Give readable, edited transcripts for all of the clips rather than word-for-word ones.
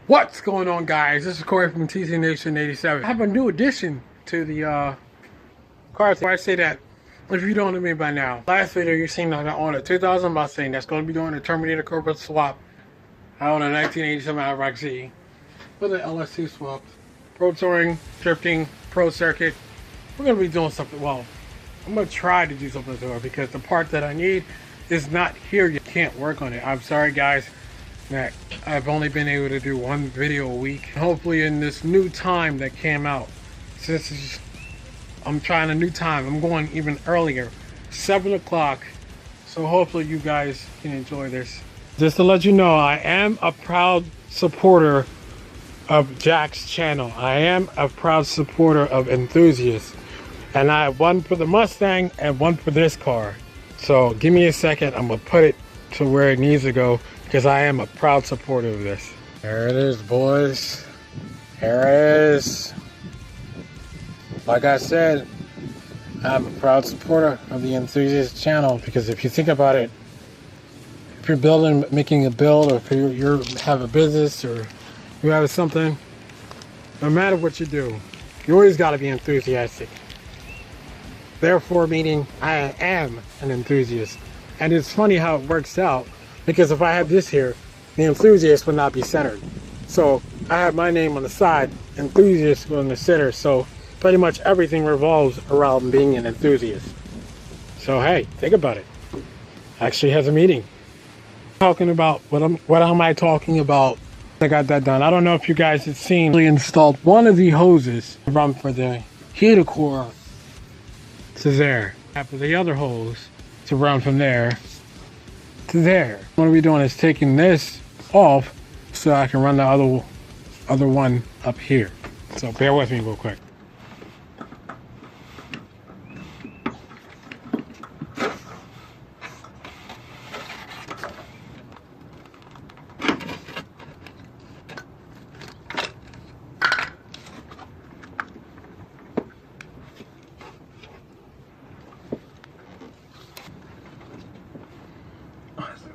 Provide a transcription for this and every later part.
What's going on, guys? This is Corey from TC Nation 87. I have a new addition to the car. I say that if you don't know me by now. Last video you seen that I own a 2000 Mustang that's going to be doing a Terminator corporate swap. I own a 1987 IROCZ with an LS2 swap, pro touring, drifting, pro circuit. We're going to be doing something. Well, I'm going to try to do something to it because the part that I need is not here. You can't work on it. I'm sorry, guys, that I've only been able to do one video a week. Hopefully in this new time that came out, since I'm trying a new time, I'm going even earlier, 7 o'clock. So hopefully you guys can enjoy this. Just to let you know, I am a proud supporter of DeGitx Channel. I am a proud supporter of enthusiasts. And I have one for the Mustang and one for this car. So give me a second, I'm gonna put it to where it needs to go, because I am a proud supporter of this. There it is, boys. Here it is. Like I said, I'm a proud supporter of the Enthusiast channel, because if you think about it, if you're making a build, or if you have a business, or you have something, no matter what you do, you always got to be enthusiastic. Therefore, meaning I am an enthusiast. And it's funny how it works out, because if I had this here, the enthusiast would not be centered. So I have my name on the side, enthusiast on the center. So pretty much everything revolves around being an enthusiast. So hey, think about it. Actually has a meaning. Talking about what am I talking about? I got that done. I don't know if you guys have seen. We installed one of the hoses to run for the heater core to there. After the other hose to run from there to there. What we're doing is taking this off so I can run the other one up here. So bear with me real quick.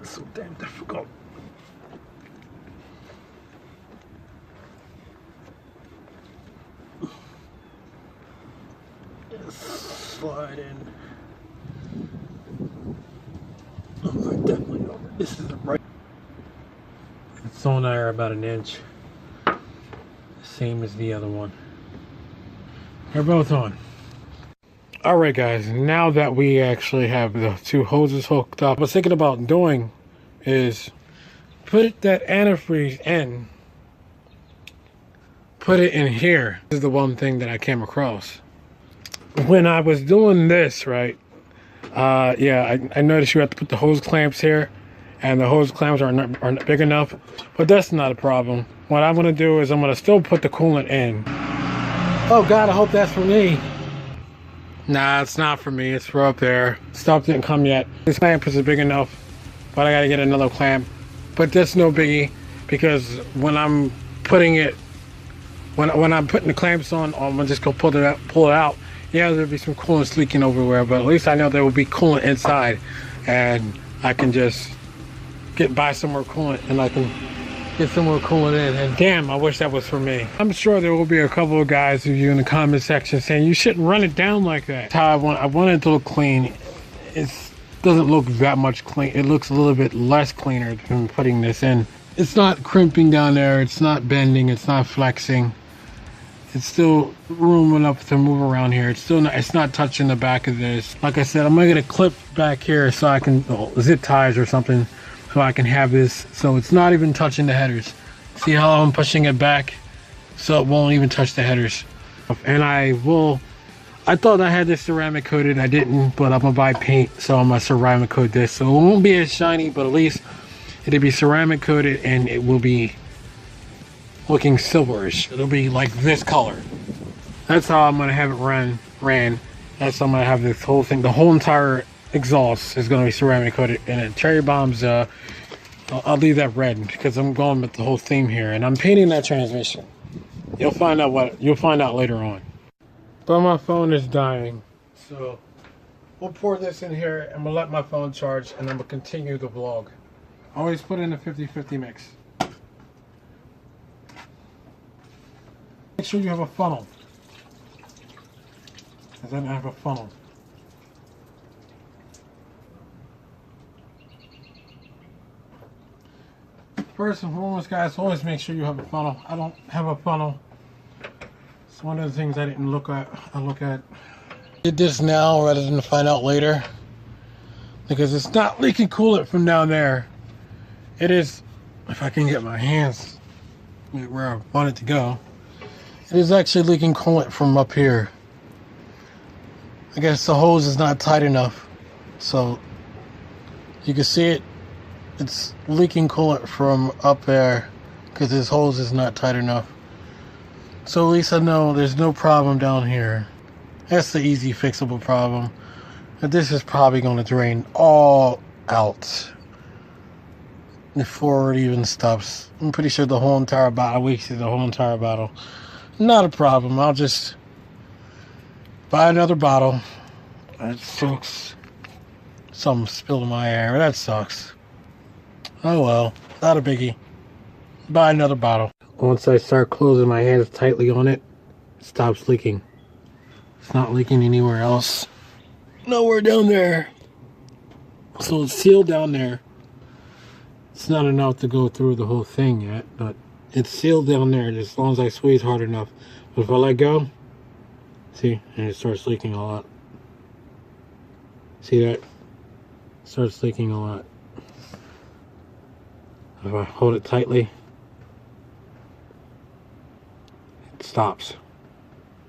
It's so damn difficult. Just slide in. Oh, definitely over. This is the right. It's on there about an inch. Same as the other one. They're both on. Alright guys, now that we actually have the two hoses hooked up, what I was thinking about doing is put that antifreeze in, put it in here. This is the one thing that I came across. When I was doing this, right, yeah, I noticed you have to put the hose clamps here, and the hose clamps are not big enough, but that's not a problem. What I'm going to do is I'm going to still put the coolant in. Oh God, I hope that's for me. Nah, it's not for me. It's for up there. Stuff didn't come yet. This clamp is big enough, but I gotta get another clamp. But that's no biggie, because when I'm putting it, when I'm putting the clamps on, I'm gonna just go pull it out. Yeah, there'll be some coolant leaking everywhere, but at least I know there will be coolant inside, and I can just buy some more coolant, and I can get some more coolant in. And damn, I wish that was for me. I'm sure there will be a couple of guys of you in the comment section saying you shouldn't run it down like that. That's how I want it to look clean. It doesn't look that much clean. It looks a little bit less cleaner than putting this in. It's not crimping down there. It's not bending. It's not flexing. It's still room enough to move around here. It's not touching the back of this. Like I said, I'm gonna get a clip back here so I can zip ties or something, so I can have this so it's not even touching the headers. See how I'm pushing it back so it won't even touch the headers. And I thought I had this ceramic coated, I didn't, but I'm gonna buy paint, so I'm gonna ceramic coat this, so it won't be as shiny, but at least it'll be ceramic coated and it will be looking silverish. It'll be like this color. That's how I'm gonna have it ran. That's how I'm gonna have this whole thing. The whole entire exhaust is going to be ceramic coated, and cherry bombs, I'll leave that red because I'm going with the whole theme here, and I'm painting that transmission. You'll find out later on. But my phone is dying, so we'll pour this in here and we'll let my phone charge, and I'm gonna continue the vlog. Always put in a 50-50 mix. Make sure you have a funnel. It doesn't have a funnel. First and foremost, guys, always make sure you have a funnel. I don't have a funnel. It's one of the things I didn't look at. Did this now rather than find out later, because it's not leaking coolant from down there. It is, if I can get my hands where I want it to go, it is actually leaking coolant from up here. I guess the hose is not tight enough, so you can see it. It's leaking coolant from up there because this hose is not tight enough. So at least I know there's no problem down here. That's the easy fixable problem. And this is probably going to drain all out before it even stops. I'm pretty sure the whole entire bottle, we see the whole entire bottle. Not a problem. I'll just buy another bottle. That sucks. Something spilled in my hair. That sucks. Oh well, not a biggie. Buy another bottle. Once I start closing my hands tightly on it, it stops leaking. It's not leaking anywhere else. Nowhere down there. So it's sealed down there. It's not enough to go through the whole thing yet, but it's sealed down there as long as I squeeze hard enough. But if I let go, see, and it starts leaking a lot. See that? It starts leaking a lot. If I hold it tightly, it stops.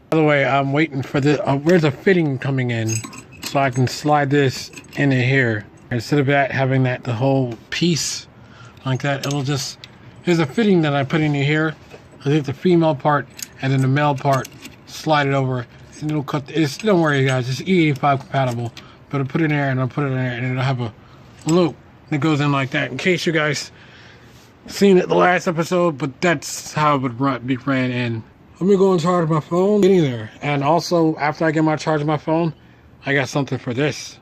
By the way, I'm waiting for the, where's a fitting coming in so I can slide this into here. Instead of that, having that, the whole piece like that, it'll just, there's a fitting that I put into here. I think the female part and then the male part, slide it over and it'll cut, it's, don't worry guys, it's E85 compatible. But I'll put it in there and I'll put it in there and it'll have a loop that goes in like that in case you guys seen it the last episode, but that's how it would be ran in. Let me go and charge my phone. Getting there. And also, after I get my charge of my phone, I got something for this.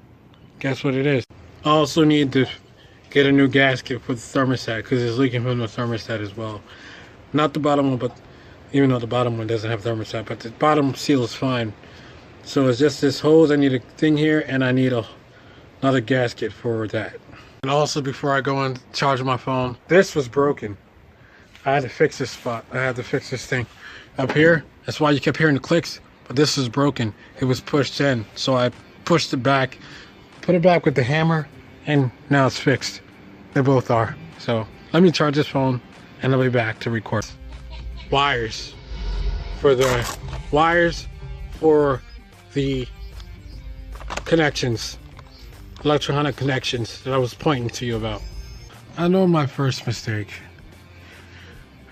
Guess what it is? I also need to get a new gasket for the thermostat because it's leaking from the thermostat as well. Not the bottom one, but even though the bottom one doesn't have thermostat, but the bottom seal is fine. So it's just this hose. I need a thing here, and I need another gasket for that. And also, before I go and charge my phone, this was broken. I had to fix this spot. I had to fix this thing up here. That's why you kept hearing the clicks, but this was broken. It was pushed in, so I pushed it back, put it back with the hammer, and now it's fixed. They both are. So let me charge this phone, and I'll be back to record. Wires for the connections. Electronic connections that I was pointing to you about. I know my first mistake.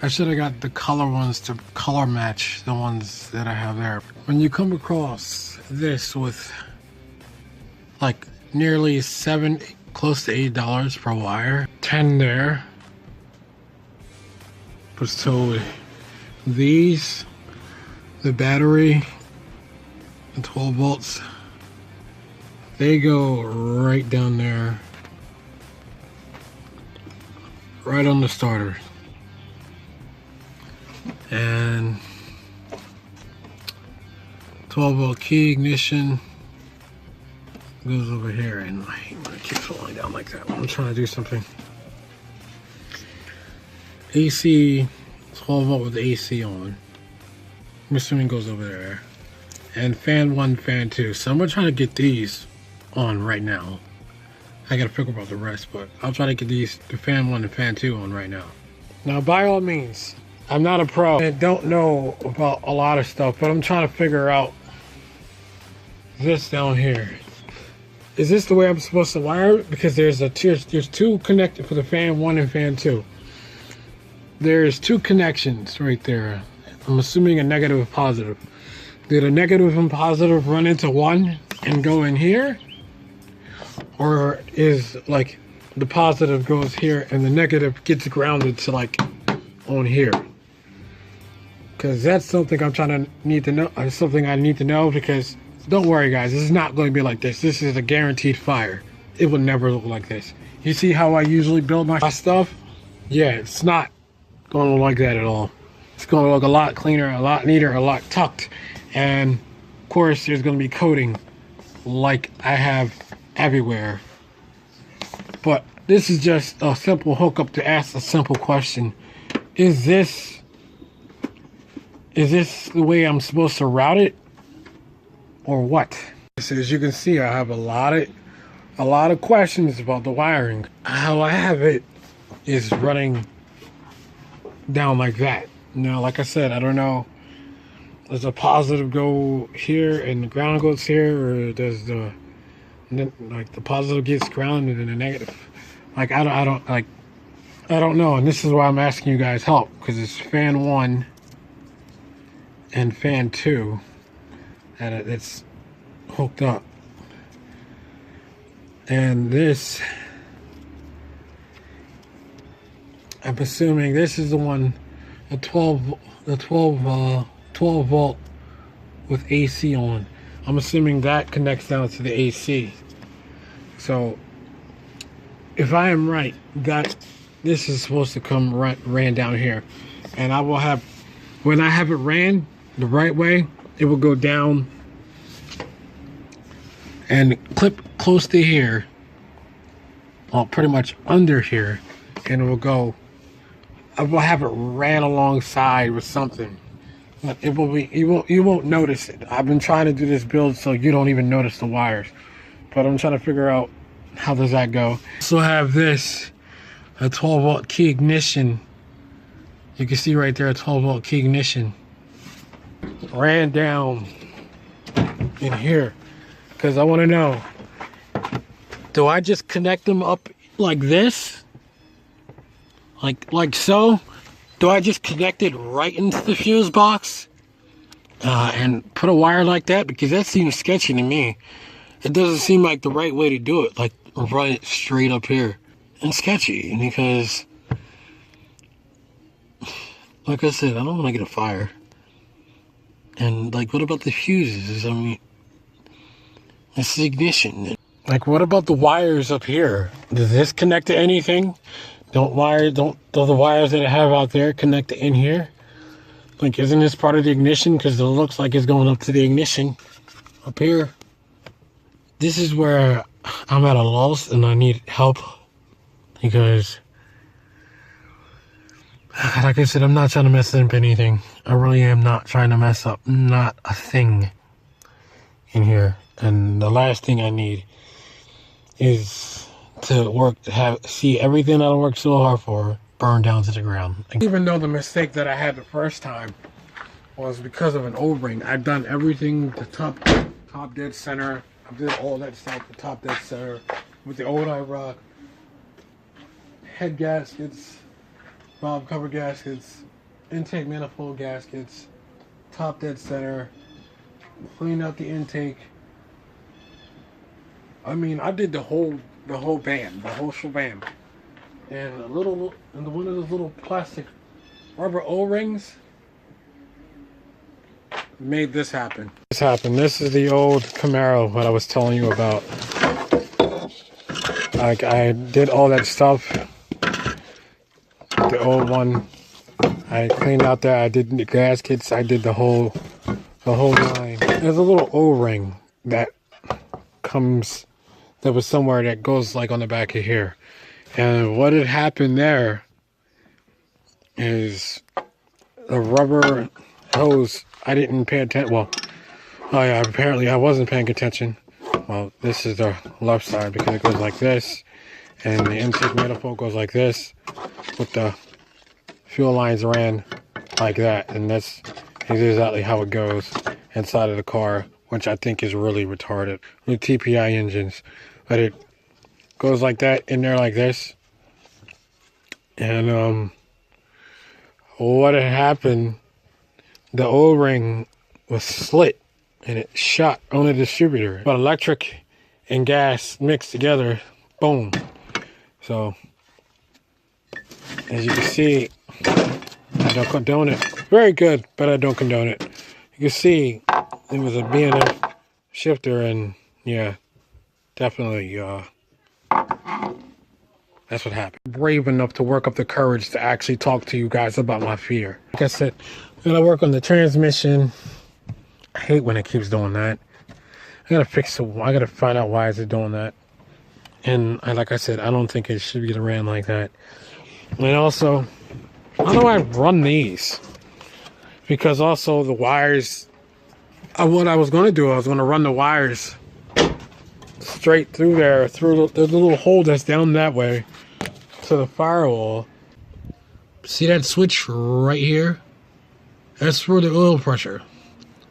I should have got the color ones to color match the ones that I have there. When you come across this with like nearly $7, close to $8 per wire, 10 there, was told these, the battery, the 12 volts, they go right down there, right on the starter. And 12 volt key ignition goes over here, and I hate when it keeps falling down like that when I'm trying to do something. AC, 12 volt with AC on. I'm assuming it goes over there. And fan 1, fan 2. So I'm gonna try to get these on right now. I gotta figure out the rest, but I'll try to get these, the fan 1 and fan 2 on right now. Now, by all means, I'm not a pro and don't know about a lot of stuff, but I'm trying to figure out this down here. Is this the way I'm supposed to wire it? Because there's two connected for the fan 1 and fan 2. There's two connections right there. I'm assuming a negative and positive. Did a negative and positive run into one and go in here? Or is like the positive goes here and the negative gets grounded to like on here? Because that's something I'm trying to need to know. It's something I need to know, because don't worry guys, this is not going to be like this. This is a guaranteed fire. It will never look like this. You see how I usually build my stuff? Yeah, it's not going to look like that at all. It's going to look a lot cleaner, a lot neater, a lot tucked. And of course, there's going to be coating like I have everywhere. But this is just a simple hookup to ask a simple question. Is this the way I'm supposed to route it, or what? So as you can see, I have a lot of questions about the wiring. How I have it is running down like that. Now, like I said, I don't know. Does the positive go here and the ground goes here, or does the positive gets grounded and the negative? Like I don't know. And this is why I'm asking you guys help, because it's fan 1 and fan 2 and it's hooked up. And this, I'm assuming this is the one, the 12 volt with AC on. I'm assuming that connects down to the AC. So if I am right, that this is supposed to come ran down here, and I will have, when I have it ran the right way, it will go down and clip close to here, well, pretty much under here, and it will go. I will have it ran alongside with something, but it will be, you won't notice it. I've been trying to do this build so you don't even notice the wires, but I'm trying to figure out how does that go. So I have this, a 12 volt key ignition. You can see right there, a 12 volt key ignition ran down in here, because I want to know, do I just connect them up like this, like so? Do I just connect it right into the fuse box and put a wire like that? Because that seems sketchy to me. It doesn't seem like the right way to do it, like run it straight up here. And sketchy, because like I said, I don't want to get a fire. And like, what about the fuses? I mean, it's the ignition. Like, what about the wires up here? Does this connect to anything? Do the wires that I have out there connect to in here? Like, isn't this part of the ignition? Because it looks like it's going up to the ignition up here. This is where I'm at a loss and I need help, because like I said, I'm not trying to mess up anything. I really am not trying to mess up not a thing in here. And the last thing I need is to see everything that I worked so hard for burn down to the ground. Even though the mistake that I had the first time was because of an O-ring, I've done everything, the top dead center. I did all that stuff, the top dead center with the old IROC, head gaskets, valve cover gaskets, intake manifold gaskets, top dead center, clean out the intake. I mean, I did the whole band, the whole shebang. And one of those little plastic rubber O-rings made this happen. This is the old Camaro that I was telling you about. Like, I did all that stuff. The old one, I cleaned out there. I did the gaskets. I did the whole line. There's a little O-ring that was somewhere that goes like on the back of here. And what had happened there is the rubber hose, I didn't pay attention. Well, oh yeah, apparently I wasn't paying attention. Well, this is the left side because it goes like this, and the intake manifold goes like this, with the fuel lines ran like that, and that's exactly how it goes inside of the car, which I think is really retarded with TPI engines. But it goes like that in there like this, and what had happened, the O-ring was slit and it shot on the distributor. But electric and gas mixed together, boom. So as you can see, I don't condone it. Very good, but I don't condone it. You can see it was a B&F shifter, and yeah, definitely That's what happened. Brave enough to work up the courage to actually talk to you guys about my fear. Like I said, I'm gonna work on the transmission. I hate when it keeps doing that. I gotta fix it. I gotta find out why is it doing that. And like I said, I don't think it should be ran like that. And also, how do I run these? Because also the wires, what I was gonna do, I was gonna run the wires straight through there, through the little hole that's down that way to the firewall. See that switch right here? That's for the oil pressure.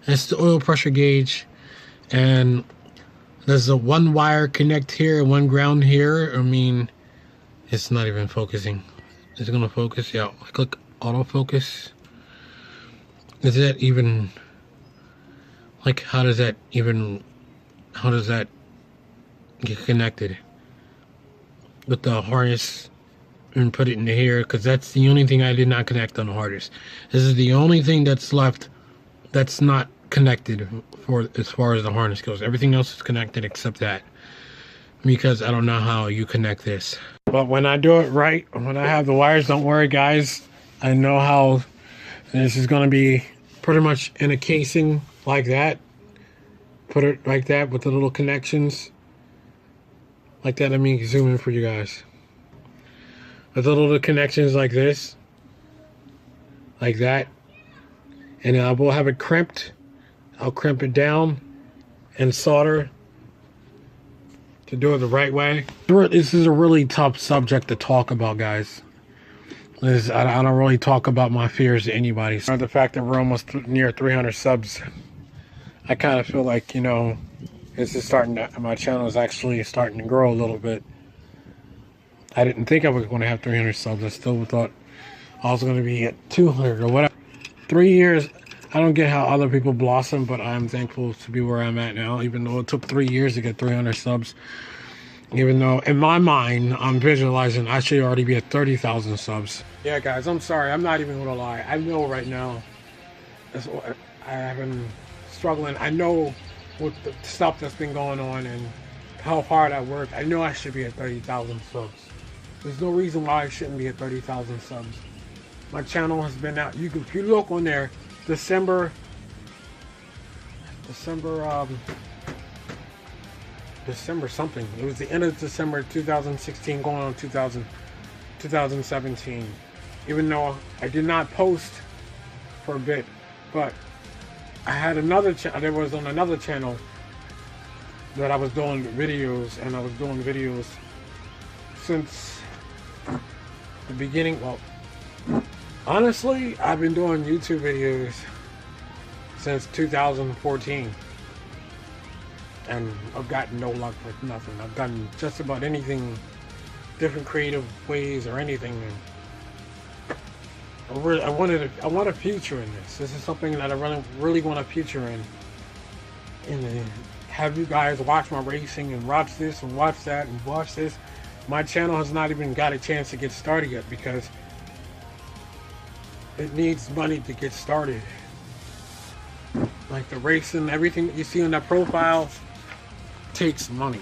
That's the oil pressure gauge. And there's a one wire connect here and one ground here. I mean, it's not even focusing. Is it gonna focus? Yeah, I click autofocus. Is that even, like, how does that get connected with the harness and put it in here? Because that's the only thing I did not connect on the harness. This is the only thing that's left that's not connected for as far as the harness goes. Everything else is connected except that, because I don't know how you connect this. But when I do it right, when I have the wires, don't worry guys, I know how. This is going to be pretty much in a casing like that. Put it like that with the little connections like that. Let me zoom in for you guys. With the little connections like this, like that, and then I will have it crimped. I'll crimp it down and solder to do it the right way. This is a really tough subject to talk about, guys. I don't really talk about my fears to anybody. So the fact that we're almost near 300 subs, I kind of feel like, you know, this is starting to, my channel is actually starting to grow a little bit. I didn't think I was going to have 300 subs. I still thought I was going to be at 200 or whatever. 3 years, I don't get how other people blossom, but I'm thankful to be where I'm at now, even though it took 3 years to get 300 subs. Even though, in my mind, I'm visualizing I should already be at 30,000 subs. Yeah, guys, I'm sorry. I'm not even going to lie. I know right now, that's what I have been struggling. I know with the stuff that's been going on and how hard I work. I know I should be at 30,000 subs. There's no reason why I shouldn't be at 30,000 subs. My channel has been out. If you look on there, December something. It was the end of December 2016 going on 2017. Even though I did not post for a bit, but I had another channel. There was on another channel that I was doing videos, and I was doing videos since the beginning. Well, honestly, I've been doing YouTube videos since 2014. And I've gotten no luck with nothing. I've done just about anything, different creative ways or anything. And I want a future in this. This is something that I really want a future in. And have you guys watch my racing and watch this and watch that and watch this. My channel has not even got a chance to get started yet because it needs money to get started. Like the racing, everything that you see on that profile takes money.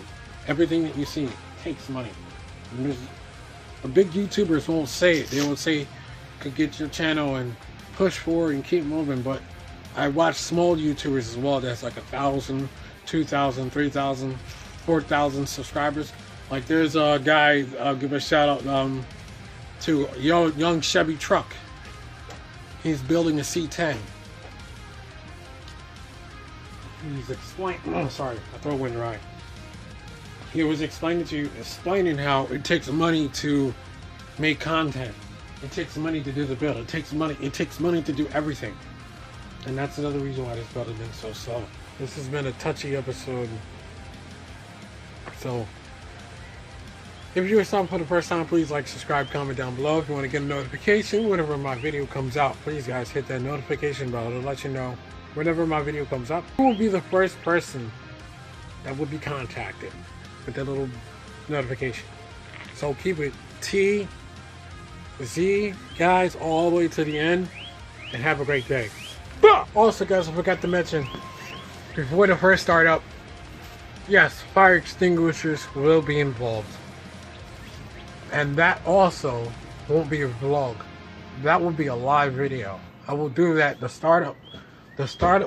Everything that you see takes money. The big YouTubers won't say it. They will say, could get your channel and push forward and keep moving. But I watch small YouTubers as well. That's like 1,000, 2,000, 3,000, 4,000 subscribers. Like there's a guy, I'll give a shout out to young Chevy truck. He's building a C10. He's explaining. Oh, sorry, my throat went dry. He was explaining how it takes money to make content. It takes money to do the build. It takes money to do everything. And that's another reason why this build has been so slow. This has been a touchy episode. So, if you're something for the first time, please like, subscribe, comment down below. If you want to get a notification whenever my video comes out, please guys hit that notification bell to let you know whenever my video comes up. You will be the first person that will be contacted with that little notification. So keep it T, Z, guys, all the way to the end, and have a great day. Also, guys, I forgot to mention, before the first start up, yes, fire extinguishers will be involved. And that also won't be a vlog. That will be a live video. I will do that. The startup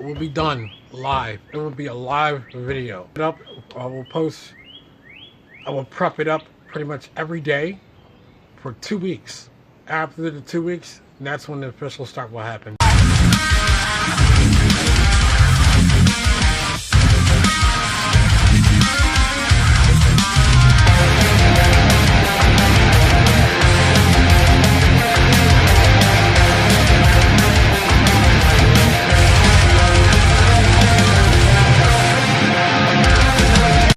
will be done live. It will be a live video. I will prep it up pretty much every day for 2 weeks. After the 2 weeks, that's when the official start will happen.